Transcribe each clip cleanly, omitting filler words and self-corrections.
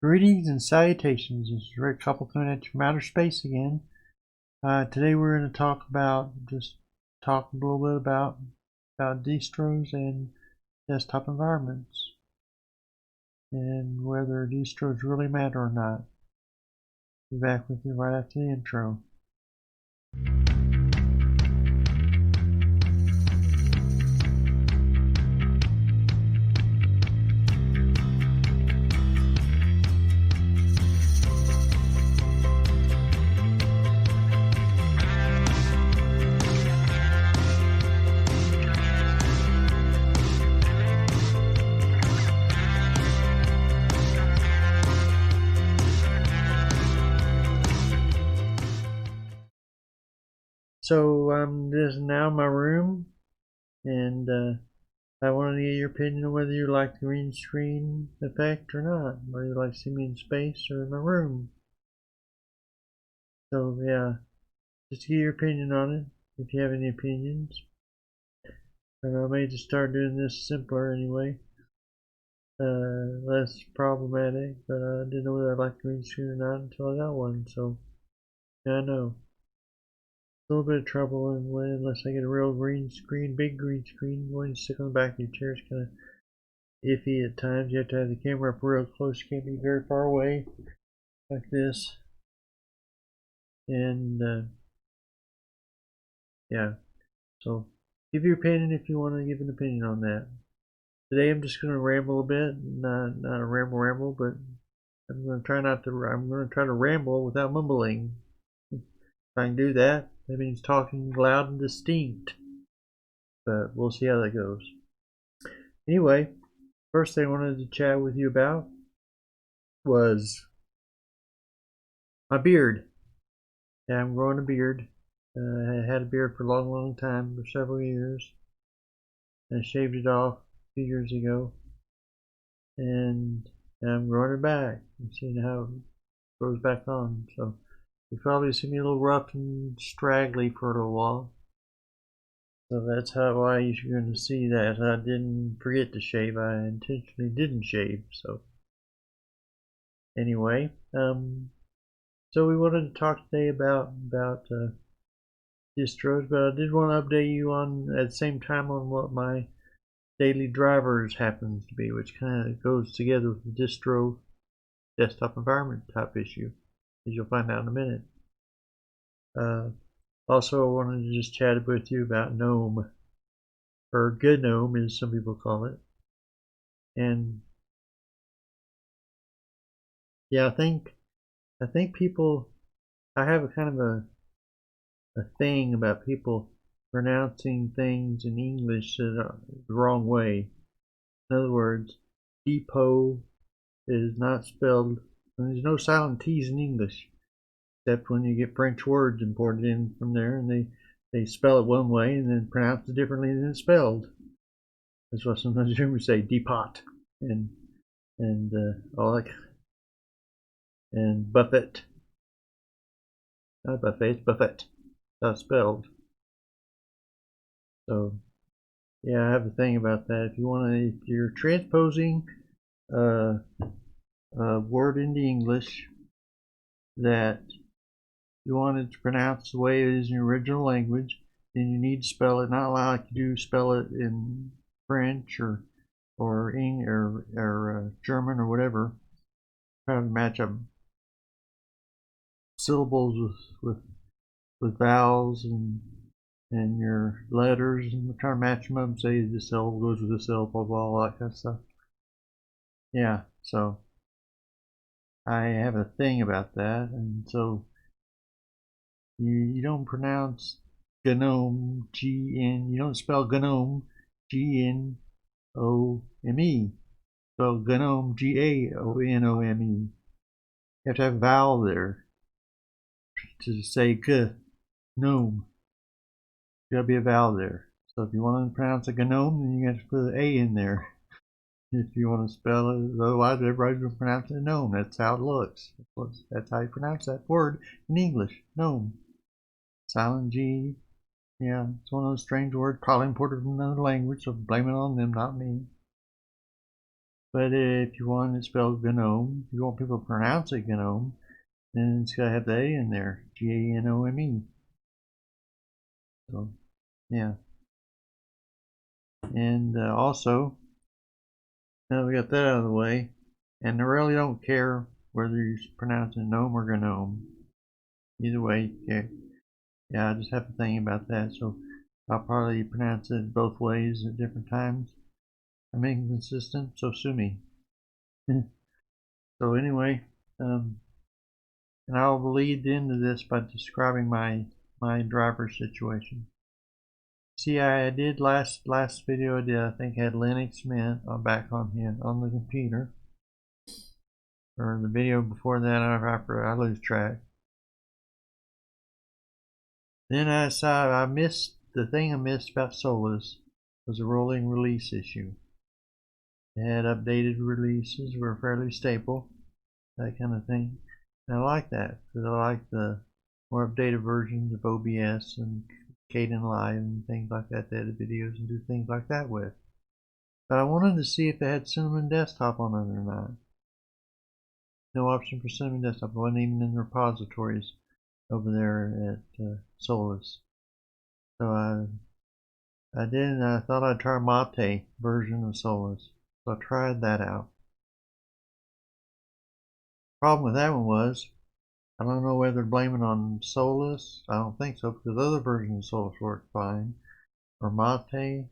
Greetings and salutations. This is Rick Couple coming at you from outer space again. Today we're going to talk a little bit about distros and desktop environments, and whether distros really matter or not. Be back with you right after the intro. So this is now my room, and I wanted to get your opinion on whether you like the green screen effect or not, whether you like to see me in space or in my room. So yeah, just get your opinion on it, if you have any opinions. And I may just start doing this simpler anyway, less problematic, but I didn't know whether I liked green screen or not until I got one, so yeah, I know. A little bit of trouble unless I get a real green screen, big green screen. Going to stick on the back of your chair is kind of iffy at times. You have to have the camera up real close. You can't be very far away like this. And yeah, so give your opinion if you want to give an opinion on that. Today I'm just going to ramble a bit, not a ramble, but I'm going to try to ramble without mumbling. If I can do that, that means talking loud and distinct. But we'll see how that goes. Anyway, first thing I wanted to chat with you about was my beard. Yeah, I'm growing a beard. I had a beard for a long time, for several years. I shaved it off a few years ago, and I'm growing it back. I'm seeing how it grows back on. So you probably see me a little rough and straggly for a little while. So that's why you're going to see that. I didn't forget to shave. I intentionally didn't shave. So anyway, so we wanted to talk today about distros, but I did want to update you on at the same time on what my daily drivers happens to be, which kind of goes together with the distro desktop environment type issue, as you'll find out in a minute. Also, I wanted to just chat with you about Gnome, or Gnome as some people call it. And yeah, I think people, I have a kind of a thing about people pronouncing things in English the wrong way. In other words, depot is not spelled, there's no silent T's in English, except when you get French words imported in from there, and they spell it one way and then pronounce it differently than it's spelled. That's why sometimes you hear me say depot and all that, and buffet. Not buffet, it's buffet. That's spelled. So yeah, I have a thing about that. If you're transposing a word into English that you want it to pronounce the way it is in your original language, then you need to spell it not like you do spell it in French or German or whatever. Try to match up syllables with vowels and your letters, and try to match them up and say this syllable goes with this syllable, blah, all that kind of stuff. Yeah, so I have a thing about that, and so you don't pronounce Gnome, G-N, you don't spell Gnome, G-N-O-M-E. Spell Gnome, G-A-O-N-O-M-E. You have to have a vowel there to say gnome. There's got to be a vowel there. So if you want to pronounce a gnome, then you have to put an A in there. If you want to spell it, otherwise everybody's going to pronounce it gnome. That's how it looks. That's how you pronounce that word in English, gnome. Silent G. Yeah, it's one of those strange words, probably imported from another language, so blame it on them, not me. But if you want it spelled Gnome, if you want people to pronounce it Gnome, then it's got to have the A in there, G-A-N-O-M-E. So, yeah. And also, now we got that out of the way, and I really don't care whether you're pronouncing Gnome or Gnome. Either way, yeah, I just have to think about that, so I'll probably pronounce it both ways at different times. I'm inconsistent, so sue me. So anyway, and I'll lead into this by describing my driver situation. See, I did last video I think had Linux Mint back on the computer, or the video before that I lose track. Then I saw I missed the thing I missed about Solus was a rolling release issue. It had updated releases, were fairly stable, that kind of thing. And I like that because I like the more updated versions of OBS and Kdenlive and things like that to edit videos and do things like that with. But I wanted to see if it had Cinnamon Desktop on it or not. No option for Cinnamon Desktop. It wasn't even in the repositories over there at Solus. So I did, and I thought I'd try Mate version of Solus. So I tried that out. Problem with that one was, I don't know whether to blame it on Solus. I don't think so, because other versions of Solus work fine. Or Mate.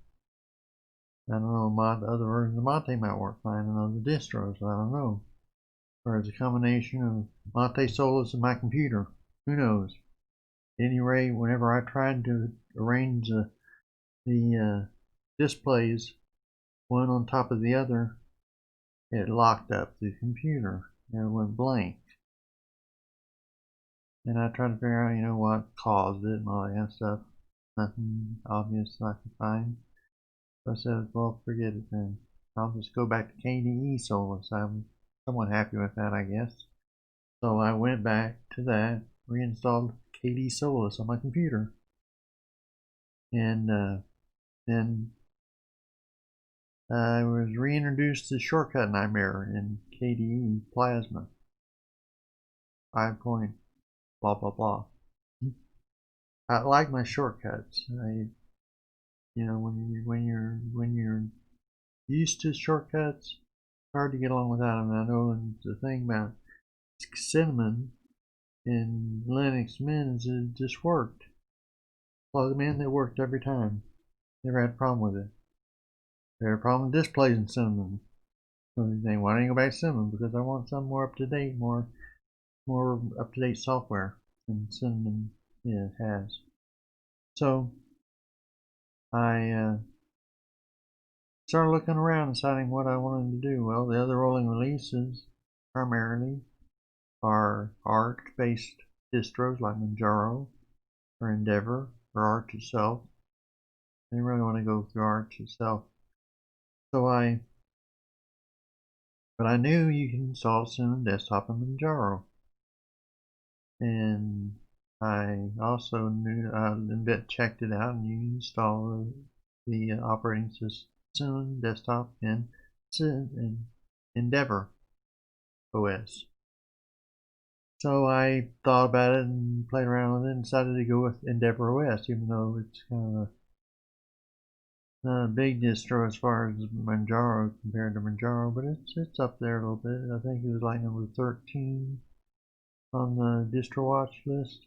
I don't know, other versions of Mate might work fine in other distros. I don't know. Or it's a combination of Mate, Solus, and my computer. Who knows? At any rate, whenever I tried to arrange the displays one on top of the other, it locked up the computer and it went blank. And I tried to figure out, what caused it and all that kind of stuff. Nothing obvious I could find. So I said, well, forget it then. I'll just go back to KDE Solus. I'm somewhat happy with that, I guess. So I went back to that, reinstalled KDE Solus on my computer. And then I was reintroduced to shortcut nightmare in KDE Plasma 5 point blah blah blah. I like my shortcuts. When you're used to shortcuts, it's hard to get along without them. I know the thing about Cinnamon in Linux Mint is it just worked. Plug them in, they worked every time. Never had a problem with it. There are a problem with displays in Cinnamon. So you think, why don't you go back to Cinnamon? Because I want some more up to date, more up to date software than Cinnamon has. So I started looking around, deciding what I wanted to do. Well, the other rolling releases primarily are Arch-based distros like Manjaro or Endeavor or Arch itself. I didn't really want to go through Arch itself. So but I knew you can install Cinnamon Desktop and Manjaro. And I also knew, checked it out, and you can install the operating system Cinnamon Desktop and Endeavor OS. So I thought about it and played around with it and decided to go with Endeavor OS, even though it's kind of not a big distro as far as Manjaro compared to Manjaro, but it's up there a little bit. I think it was like number 13 on the distro watch list.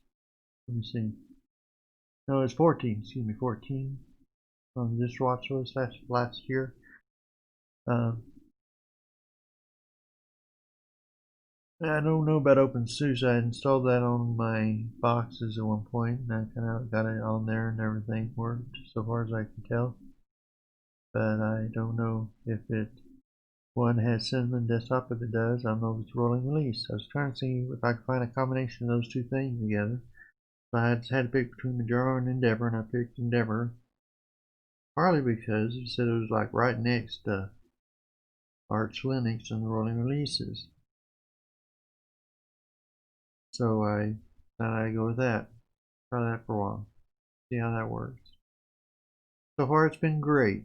Let me see. No, it's 14. Excuse me, 14 on the distro watch list last year. I don't know about OpenSUSE. I installed that on my boxes at one point, and I kind of got it on there, and everything worked so far as I can tell. But I don't know if one has Cinnamon Desktop. If it does, I don't know if it's rolling release. I was trying to see if I could find a combination of those two things together. So I had to pick between Manjaro and Endeavor, and I picked Endeavor. Partly because it said it was like right next to Arch Linux and the rolling releases. So I thought I'd go with that. Try that for a while. See how that works. So far it's been great.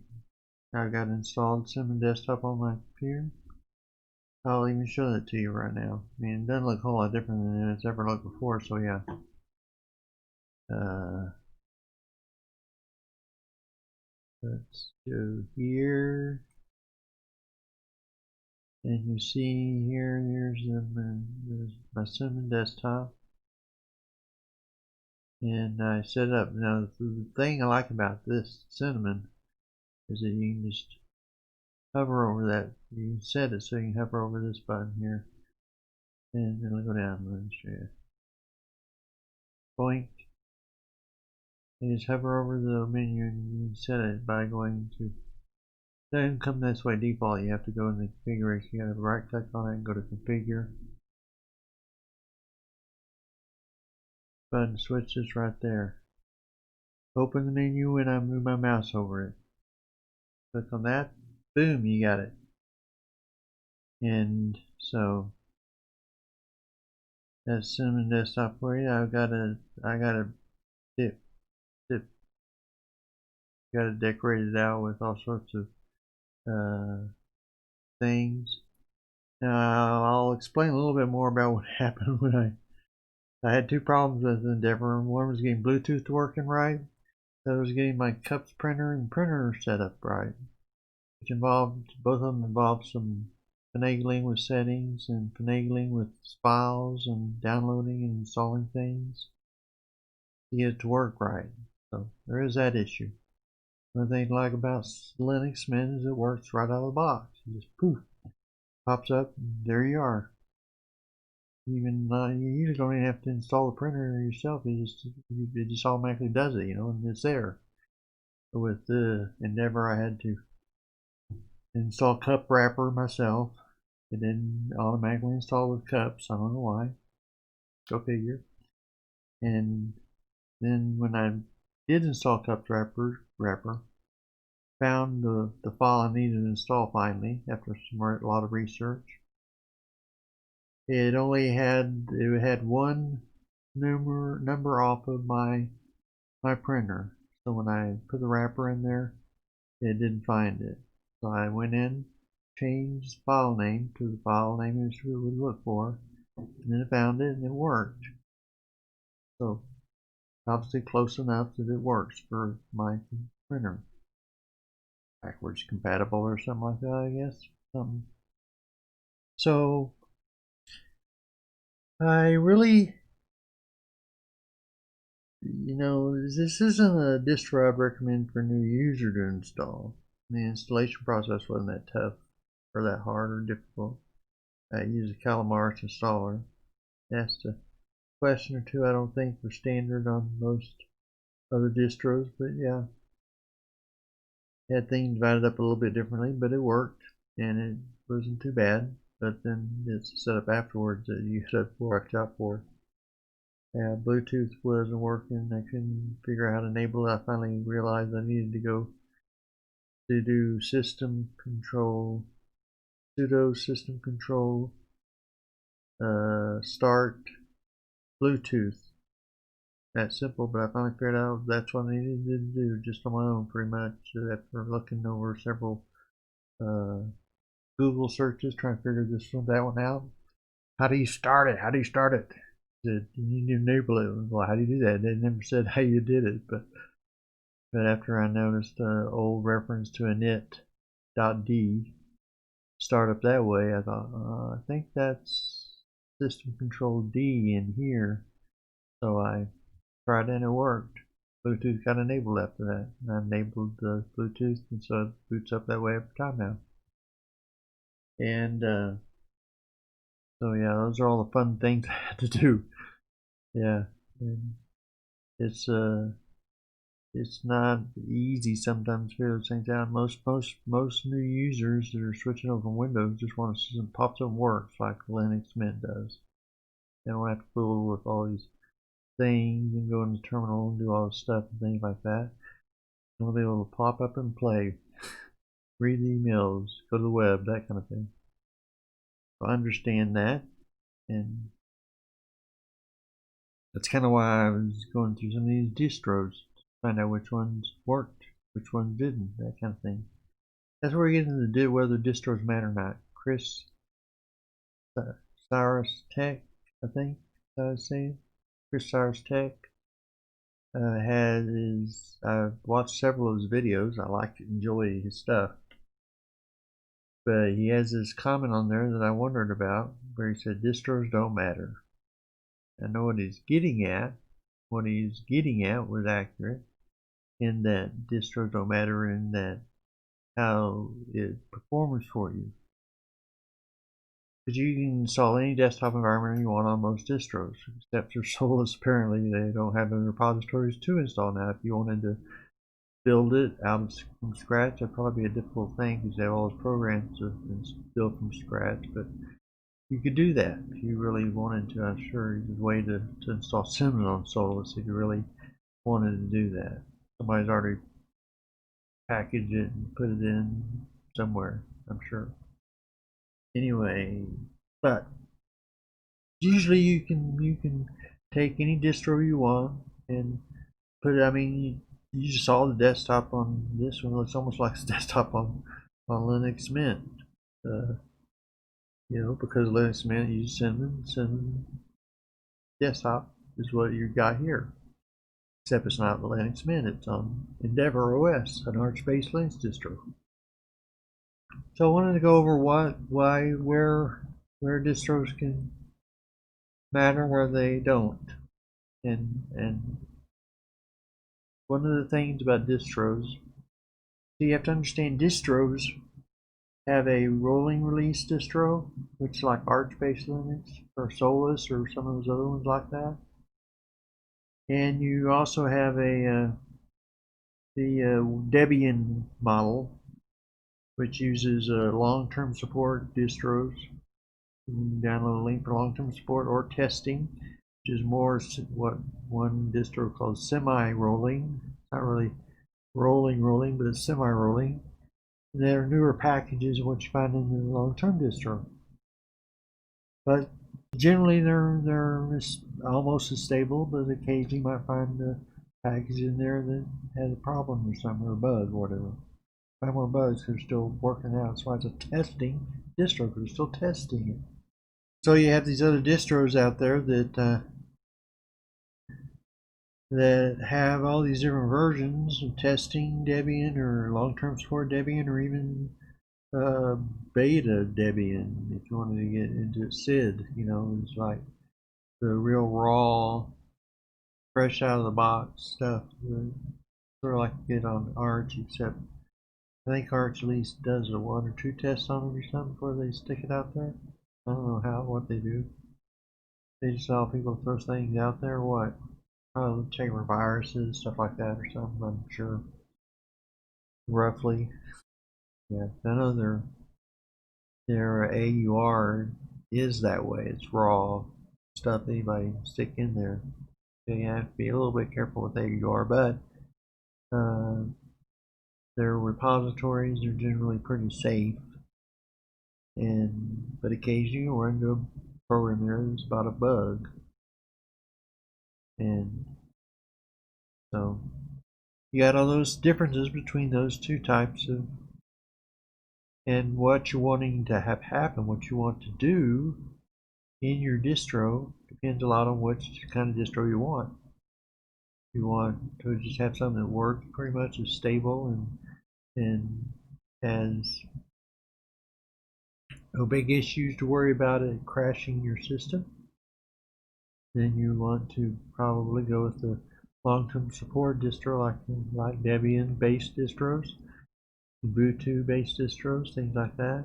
I've got installed Cinnamon Desktop on my computer. I'll even show that to you right now. I mean, it doesn't look a whole lot different than it's ever looked before, so yeah. Let's go here. And you see here, here's my Cinnamon desktop. And I set it up. Now, the thing I like about this Cinnamon is that you can just hover over that. You can set it so you can hover over this button here. And then it'll go down. Let me show you. Boink. You just hover over the menu and you can set it by going to. It doesn't come this way default. You have to go in the configuration. You gotta right click on it and go to configure. Button switches right there. Open the menu and I move my mouse over it. Click on that. Boom, you got it. And so that's Cinnamon desktop for you. I got a dip, got it decorated out with all sorts of things. Now I'll explain a little bit more about what happened when I had two problems with Endeavor. One was getting Bluetooth working right. The other was getting my cups printer and printer set up right, which involved both of them involved some finagling with settings and finagling with files and downloading and installing things to get it to work right. So there is that issue. One thing I like about Linux Mint is it works right out of the box. You just poof, pops up, and there you are. Even you usually don't even have to install the printer yourself. It just automatically does it, and it's there. But with the Endeavor, I had to install cup wrapper myself. It didn't automatically install with cups. I don't know why. Go figure. And then when I did install cup wrapper, found the file I needed to install finally after a lot of research. It had one number off of my printer. So when I put the wrapper in there, it didn't find it. So I went in, changed the file name to the file name it would look for, and then it found it and it worked. So obviously close enough that it works for my printer. Backwards compatible or something like that, I guess. So I really, this isn't a distro I'd recommend for a new user to install. The installation process wasn't that tough or that hard or difficult. I use a Calamaris installer. Asked a question or two I don't think were standard on most other distros, but yeah. Had things divided up a little bit differently, but it worked and it wasn't too bad. But then it's set up afterwards that you had to watch out for. Bluetooth wasn't working. I couldn't figure out how to enable it. I finally realized I needed to go to do system control, sudo system control, start Bluetooth. That simple, but I finally figured out that's what I needed to do just on my own pretty much after looking over several Google searches trying to figure that one out. How do you start it? How do you start it? You need to enable it. Well, how do you do that? They never said how you did it, but after I noticed an old reference to init.d startup that way, I thought, I think that's system control D in here. So I tried it and it worked. Bluetooth got enabled after that. And I enabled the Bluetooth, and so it boots up that way every time now. And so yeah, those are all the fun things I had to do. Yeah, and it's not easy sometimes to figure those things out. Most new users that are switching over from Windows just want to see some pops and works like Linux Mint does. They don't have to fool with all these things and go in the terminal and do all this stuff and things like that. They'll be able to pop up and play, read the emails, go to the web, that kind of thing. So I understand that, and that's kind of why I was going through some of these distros to find out which ones worked, which ones didn't, that kind of thing. That's where we get into whether distros matter or not. Chris Cyrus Tech, I think I was saying. Chris Cyrus Tech has his. I've watched several of his videos. I like to enjoy his stuff. But he has this comment on there that I wondered about, where he said distros don't matter. I know what he's getting at. What he's getting at was accurate in that distros don't matter in that how it performs for you. Because you can install any desktop environment you want on most distros, except for Solus. Apparently, they don't have any repositories to install now. If you wanted to build it out from scratch, that'd probably be a difficult thing because they have all those programs to build from scratch. But you could do that if you really wanted to. I'm sure there's a way to install Cinnamon on Solus if you really wanted to do that. Somebody's already packaged it and put it in somewhere, I'm sure. Anyway, but usually you can take any distro you want and put it. I mean, you just saw the desktop on this one. Looks almost like the desktop on Linux Mint. Because Linux Mint uses Cinnamon desktop is what you got here. Except it's not Linux Mint. It's on Endeavor OS, an Arch-based Linux distro. So I wanted to go over where distros can matter, where they don't, and one of the things about distros, so you have to understand distros have a rolling release distro, which is like Arch-based Linux or Solus or some of those other ones like that, and you also have the Debian model, which uses long-term support distros. You can download a link for long-term support or testing, which is more what one distro calls semi-rolling. Not really rolling, but it's semi-rolling. There are newer packages of what you find in the long-term distro. But generally they're almost as stable, but occasionally you might find a package in there that has a problem or something, or a bug, or whatever. Find more bugs because they're still working out. That's why it's a testing distro, because they're still testing it. So you have these other distros out there that have all these different versions of testing Debian or long-term support Debian or even beta Debian if you wanted to get into SID. It's like the real raw, fresh out of the box stuff. Sort of like you get on Arch, except I think Arch at least does a 1 or 2 tests on it or something before they stick it out there. I don't know what they do. They just allow people to throw things out there or what? Probably check for viruses, stuff like that or something, I'm sure. Roughly. Yeah, I know their AUR is that way. It's raw stuff anybody can stick in there. So you have to be a little bit careful with AUR, but their repositories are generally pretty safe. But occasionally you'll run into a program there that's about a bug. And so you got all those differences between those two types of, and what you're wanting to have happen, what you want to do in your distro depends a lot on which kind of distro you want. You want to just have something that works pretty much as stable and has no big issues to worry about it crashing your system. Then you want to probably go with the long-term support distro like Debian-based distros, Ubuntu-based distros, things like that.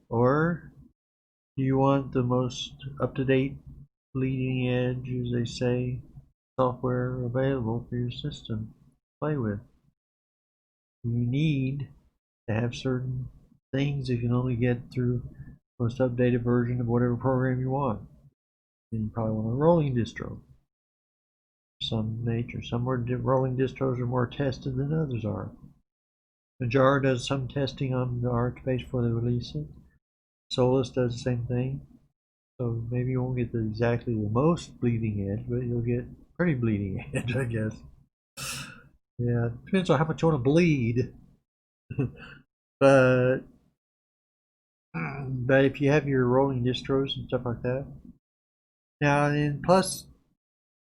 Or do you want the most up-to-date, bleeding edge, as they say, software available for your system to play with? You need to have certain things you can only get through the most updated version of whatever program you want. And you probably want a rolling distro. Some nature. Some rolling distros are more tested than others are. Jar does some testing on the Arch base before they release it. Solus does the same thing. So maybe you won't get exactly the most bleeding edge, but you'll get pretty bleeding edge, I guess. Yeah, it depends on how much you want to bleed. But But if you have your rolling distros and stuff like that, now and plus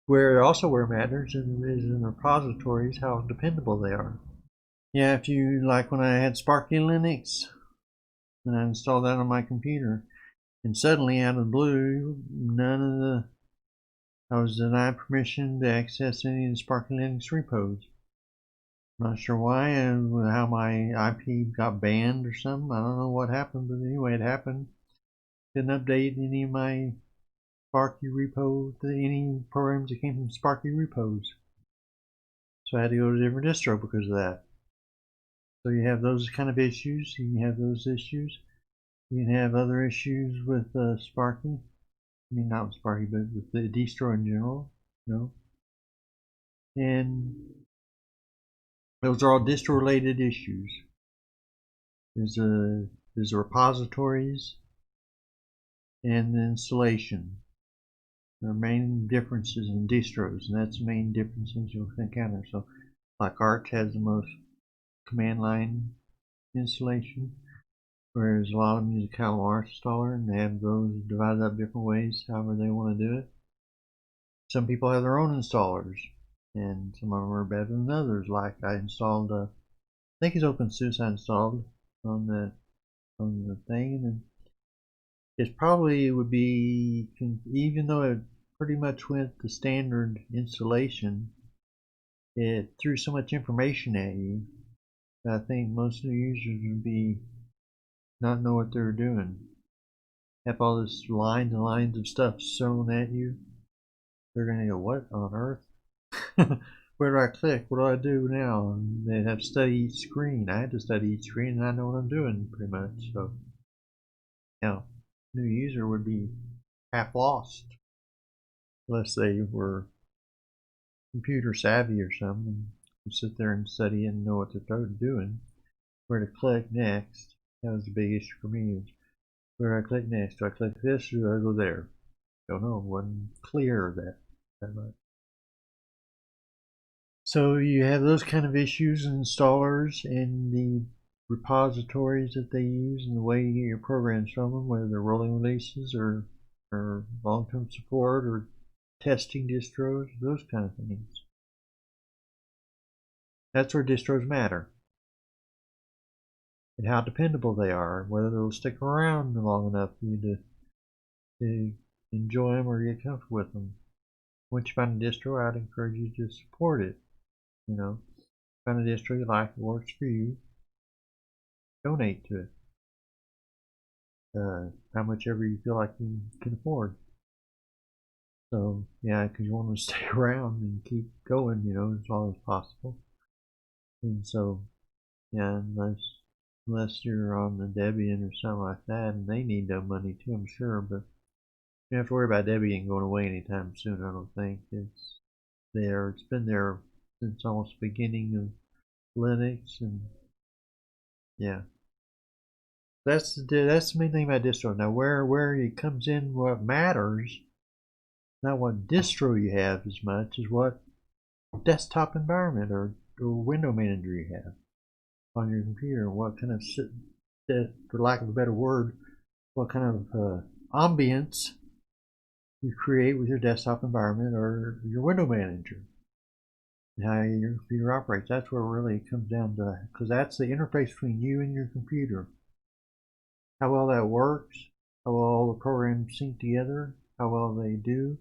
where it matters is in repositories how dependable they are. Yeah, if you like when I had Sparky Linux and I installed that on my computer, and suddenly out of the blue, I was denied permission to access any of the Sparky Linux repos. Not sure why and how my IP got banned or something. I don't know what happened, but anyway, it happened. Didn't update any of my Sparky repos, any programs that came from Sparky repos. So I had to go to a different distro because of that. So you have those kind of issues. You can have those issues. You can have other issues with Sparky. I mean, not with Sparky, but with the distro in general. You know? And those are all distro-related issues. There's the repositories and the installation. There are main differences in distros, and that's the main differences you'll encounter. So, like Arch has the most command line installation, whereas a lot of them use a Calamar installer, and they have those divided up different ways, however they want to do it. Some people have their own installers, and some of them are better than others. Like I installed, I think it's OpenSUSE I installed on the thing, and it probably would be, even though it pretty much went the standard installation, it threw so much information at you that I think most of the users would be not know what they're doing. Have all this lines and lines of stuff thrown at you. They're gonna go, what on earth? Where do I click? What do I do now? And they have to study each screen. I had to study each screen, and I know what I'm doing pretty much. So, you know, new user would be half lost unless they were computer savvy or something and sit there and study and know what they're doing. Where to click next? That was the big issue for me. Is where I click next? Do I click this or do I go there? Don't know. It wasn't clear that much. So you have those kind of issues in installers and the repositories that they use and the way you get your programs from them, whether they're rolling releases or long-term support or testing distros, those kind of things. That's where distros matter. And how dependable they are, whether they'll stick around long enough for you to enjoy them or get comfortable with them. Once you find a distro, I'd encourage you to support it. You know, find a distro you like that works for you, donate to it. How much ever you feel like you can afford. So yeah, because you want to stay around and keep going, you know, as long as possible. And so yeah, unless you're on the Debian or something like that, and they need that money too, I'm sure. But you don't have to worry about Debian going away anytime soon. I don't think it's there. It's been there since almost the beginning of Linux, and yeah, that's the main thing about distro. Now, where it comes in, what matters, not what distro you have as much as what desktop environment or window manager you have on your computer. What kind of, for lack of a better word, what kind of ambience you create with your desktop environment or your window manager. How your computer operates. That's where it really comes down to, because that's the interface between you and your computer. How well that works, how well all the programs sync together, how well they do.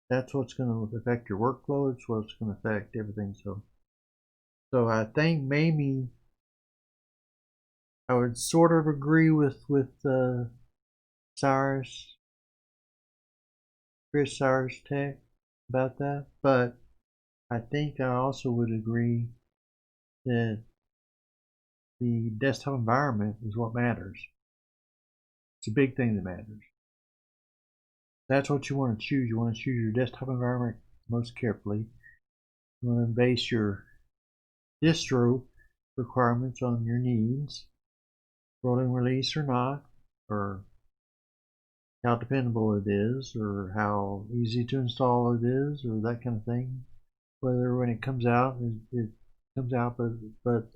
That's what's going to affect your workflow. It's what's going to affect everything. So I think maybe I would sort of agree with Cyrus, Chris Cyrus Tech about that, but I think I also would agree that the desktop environment is what matters. It's a big thing that matters. That's what you want to choose. You want to choose your desktop environment most carefully. You want to base your distro requirements on your needs, rolling release or not, or how dependable it is, or how easy to install it is, or that kind of thing. Whether when it comes out, it comes out, but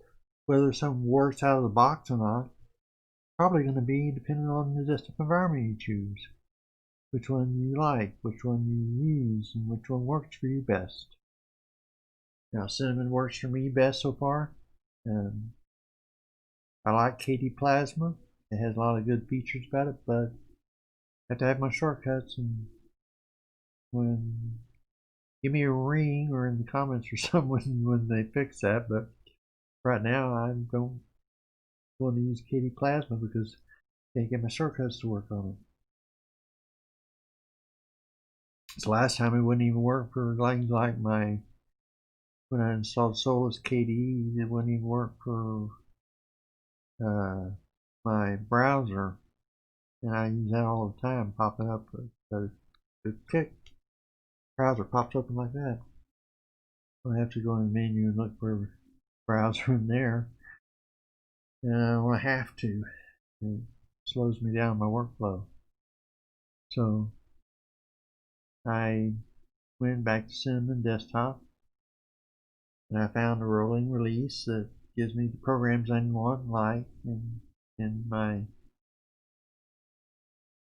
whether something works out of the box or not, probably going to be depending on the desktop environment you choose, which one you like, which one you use, and which one works for you best. Now, Cinnamon works for me best so far. I like KD Plasma. It has a lot of good features about it, but I have to have my shortcuts, and when give me a ring or in the comments or something when they fix that. But right now I don't want to use KD Plasma because I can't get my shortcuts to work on it. So last time it wouldn't even work for like my when I installed Solus KDE, it wouldn't even work for my browser, and I use that all the time, popping up the kick browser pops open like that. I have to go in the menu and look for a browser in there, and when I have to, it slows me down my workflow. So I went back to Cinnamon Desktop, and I found a rolling release that gives me the programs I want and like in my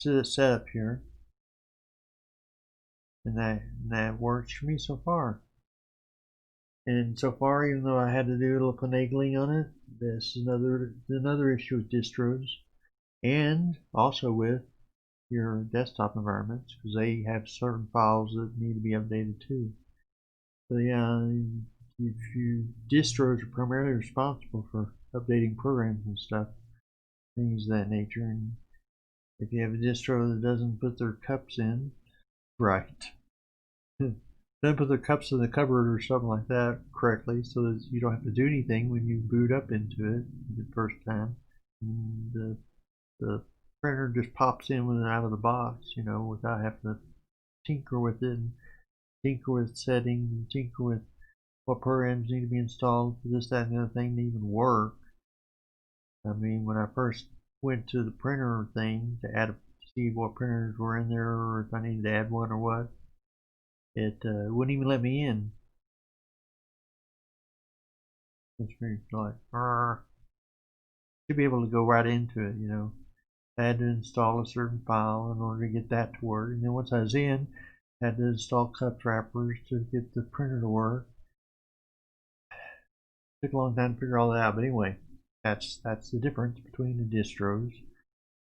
setup here, and that works for me so far. And so far, even though I had to do a little finagling on it, this is another issue with distros, and also with your desktop environments, because they have certain files that need to be updated too. So yeah, distros are primarily responsible for updating programs and stuff, things of that nature. And if you have a distro that doesn't put their cups in right, doesn't put their cups in the cupboard or something like that correctly, so that you don't have to do anything when you boot up into it the first time, and the printer just pops in with it out of the box, without having to tinker with it, and tinker with settings, and tinker with what programs need to be installed for this, that, and the other thing to even work. I mean, when I first went to the printer thing to see what printers were in there, or if I needed to add one or what, it wouldn't even let me in. It's very like, should be able to go right into it, I had to install a certain file in order to get that to work, and then once I was in, I had to install cup wrappers to get the printer to work. It took a long time to figure all that out, but anyway, that's the difference between the distros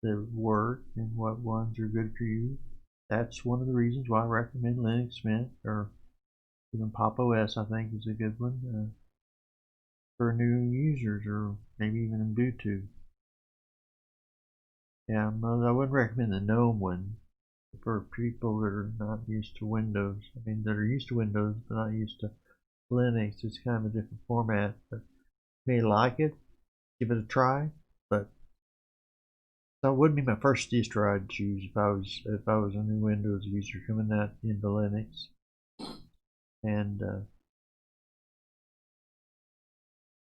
that work and what ones are good for you. That's one of the reasons why I recommend Linux Mint, or even Pop! OS I think is a good one for new users, or maybe even Ubuntu. Yeah, I wouldn't recommend the Gnome one for people that are not used to Windows. I mean, that are used to Windows but not used to Linux. It's kind of a different format, but may like it, give it a try. But that wouldn't be my first distro I'd choose if I was a new Windows user coming out into Linux. And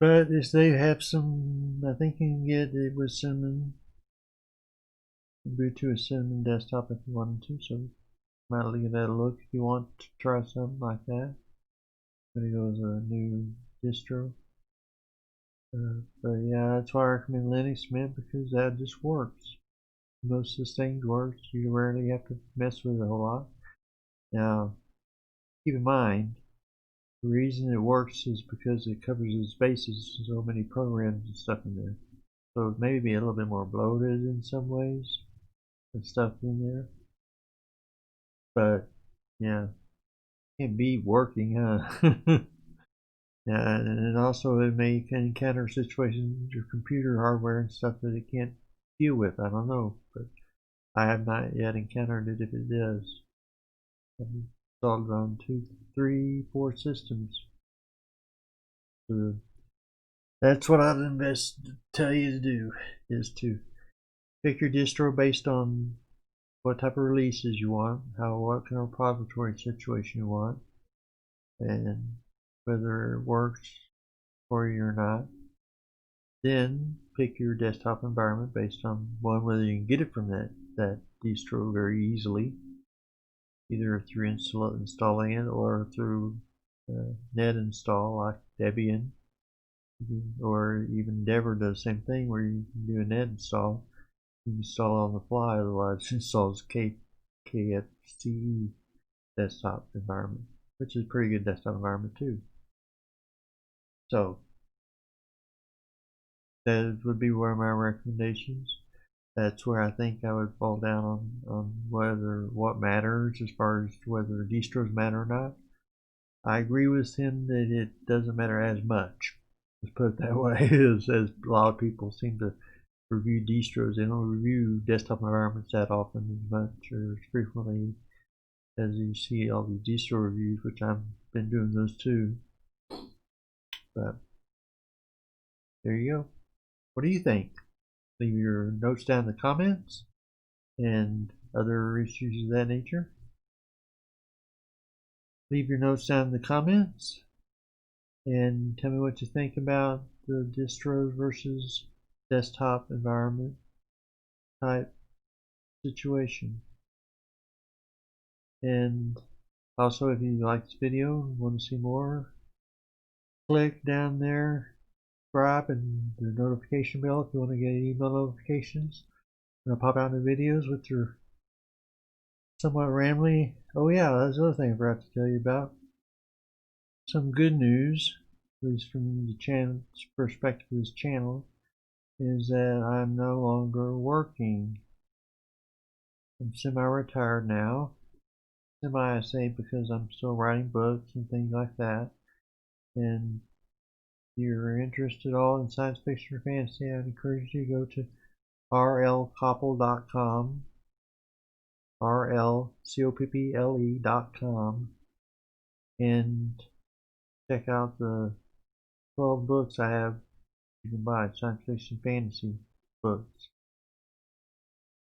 but if they have some, I think you can get it with Cinnamon, Ubuntu with Cinnamon Desktop if you wanted to. So might give that a look if you want to try something like that. I'm gonna go as a new distro. But yeah, that's why I recommend Linux Mint, because that just works. Most of the things works. You rarely have to mess with it a whole lot. Now, keep in mind, the reason it works is because it covers its bases, so many programs and stuff in there. So it may be a little bit more bloated in some ways and stuff in there. But yeah, can't be working, huh? Yeah, and also it may encounter situations with your computer hardware and stuff that it can't deal with. I don't know, but I have not yet encountered it if it does. I've installed it on 2, 3, 4 systems. So that's what I'd tell you to do, is to pick your distro based on what type of releases you want, what kind of repository situation you want, and whether it works for you or not. Then pick your desktop environment based on whether you can get it from that distro very easily, either through installing it or through net install like Debian, or even Endeavor does the same thing where you can do a net install. You install it on the fly, otherwise it installs KFCE desktop environment, which is a pretty good desktop environment too. So that would be one of my recommendations. That's where I think I would fall down on what matters as far as whether distros matter or not. I agree with him that it doesn't matter as much. Let's put it that way, as a lot of people seem to review distros. They don't review desktop environments that often as much or as frequently as you see all these distro reviews, which I've been doing those too. But there you go. What do you think? Leave your notes down in the comments and other issues of that nature. Leave your notes down in the comments and tell me what you think about the distros versus desktop environment type situation. And also, if you like this video and want to see more, click down there, subscribe, and the notification bell if you want to get email notifications. And I'll pop out the videos with your somewhat rambly. Oh yeah, that's the other thing I forgot to tell you about. Some good news, at least from the channel's perspective of this channel, is that I'm no longer working. I'm semi-retired now. Semi I say because I'm still writing books and things like that. And if you're interested at all in science fiction or fantasy, I'd encourage you to go to rlcopple.com, rlcopple.com, and check out the 12 books I have you can buy, science fiction fantasy books.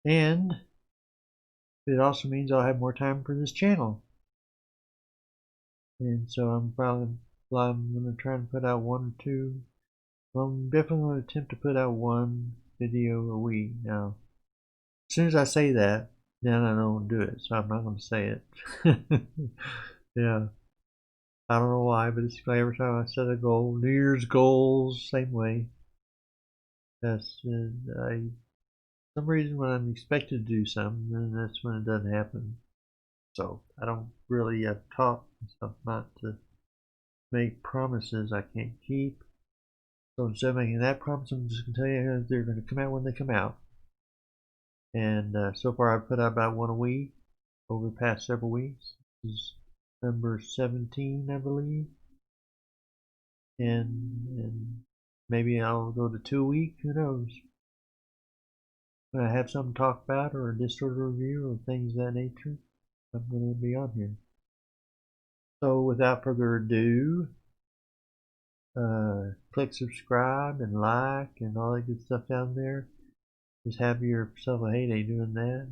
And it also means I'll have more time for this channel. And so I'm going to try and put out one or two. Well, I'm definitely going to attempt to put out one video a week. Now, as soon as I say that, then I don't do it, so I'm not going to say it. Yeah. I don't know why, but it's like every time I set a goal, New Year's goals, same way. That's some reason when I'm expected to do something, then that's when it doesn't happen. So I don't really have taught myself not to make promises I can't keep. So instead of making that promise, I'm just going to tell you they're going to come out when they come out. And so far I've put out about one a week over the past several weeks. This is number 17, I believe. And maybe I'll go to 2 a week, who knows. When I have something to talk about or a distro review or things of that nature, I'm going to be on here. So without further ado, click subscribe and like and all that good stuff down there. Just have yourself a heyday doing that.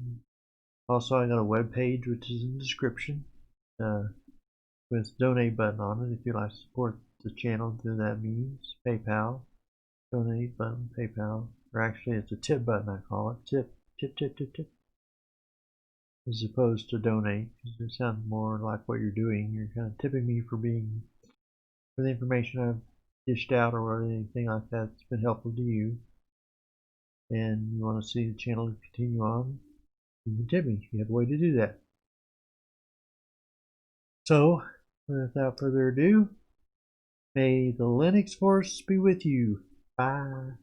Also, I got a web page which is in the description with donate button on it if you'd like to support the channel through that means. PayPal, donate button, PayPal, or actually it's a tip button I call it. Tip, as opposed to donate, because it sounds more like what you're doing. You're kind of tipping me for the information I've dished out or anything like that that's been helpful to you, and you want to see the channel continue on, you can tip me. You have a way to do that. So, without further ado, may the Linux Force be with you. Bye.